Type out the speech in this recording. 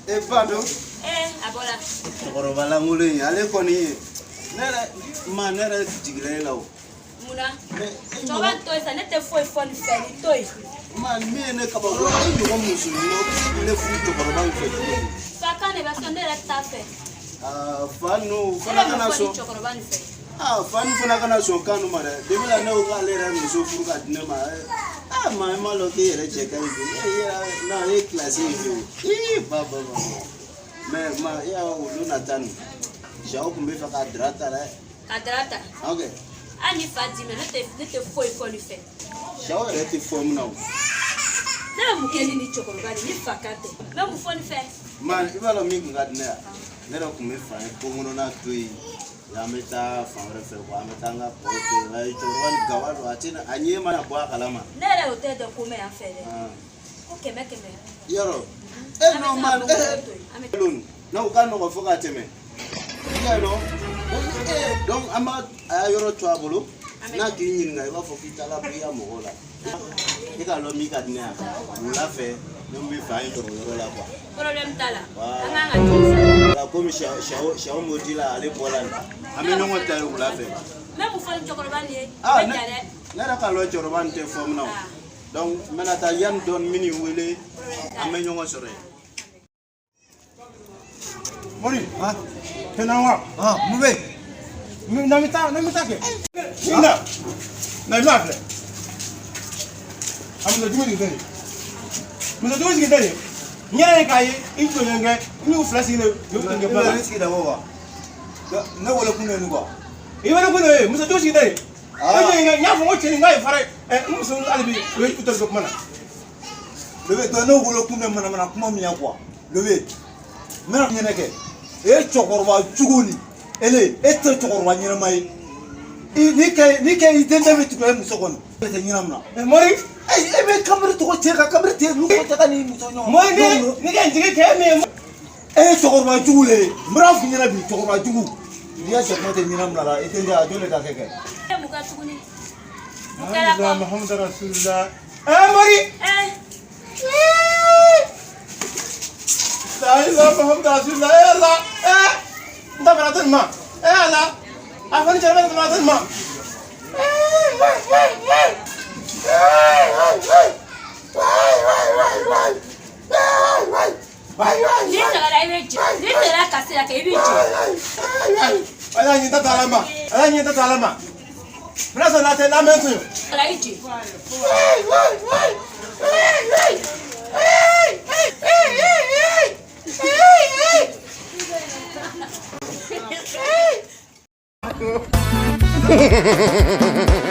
E pardon. Abola. Koroba la ngule ale koni. Nera jigile lawo. Muna. Toba toisa nete foi foni feli toi. Man mi ne kaba ko ni ko musu no le fu to koroba fe. Faka ne ba sondela tafe. Fanu fana kana so. Fanu fana kana so kanu mare. Debila ne o ga le ra muso fu ka dine ma. Ma lo ke re cheka ni. Na e classe ni. Baba. Mais ma ya o Jonathan. Jao kumbe fa kadrata la. Kadrata. Okay. Ani Fatima nete foi foni fe. Jao rete form now. Na mukeli ni chokolobani ni fakate. Na mufoni fe. Man, ibalo mi ngadne. Nero kumefa pongono na tui. Ya meta famre fe kwa metanga pote la ichorwan gawalo atina anyema na bwa kalama. Nere otede kume afele. Keme. Yoro. No man. Lun. Na ukano ko foka teme. No. Donc ama ayoro twabulu. Na kinyi ngai ba fokita la bia mogola. Ika lo mi kadne. Ula fe. Numbi fine to yoro la kwa. Problem tala. Anganga. La komi shao modila ale Poland. Amenyo ngota ula fe. Même foni chokolobani e. Nera ka lo choroban te form now. Donc menata yan don mini wele amenyo ngosore. Mori, kenawa. Mube. Namita ke. Ina. Na lafle. Amna dumi ngene. Muna dumi ngene. Nyere kai into ngene, ni flashing yo ngene Ba riski da wawa. Na wala kunna ni ba. Iwana kunna musa dumi ngene. Ngene nya fo chini ngai fare. Musa alibi we tutar ko mana. Lebe to no wala kunna mana kuma miya kwa. Lebe. Mera nyene ke. E chokorwa juguni. Ele ete chokorwa nyene mai. Ni ke idende bitu ko musokono. Ete nyina mna. Mori ebe kamera to ko cheka kamera te lu ko taka ni musonyo. Mori ni ke njige ke me. Chokorwa jugule. Mera fu nyina bi chokorwa jugu. Dia chekma te nyina mna la ete ndia jole ka keke. Muka tuguni. Muhammad Rasulullah. Mori. La ilaha Muhammad Rasulullah. La. Nda beratan ma. La. Afan jalan beratan ma. Ni tagara ibeji. Ni tagara kasira ke ibeji. Ala nyita talama. Brasa na te na mentu. Tagara ibeji. Ha ha ha ha!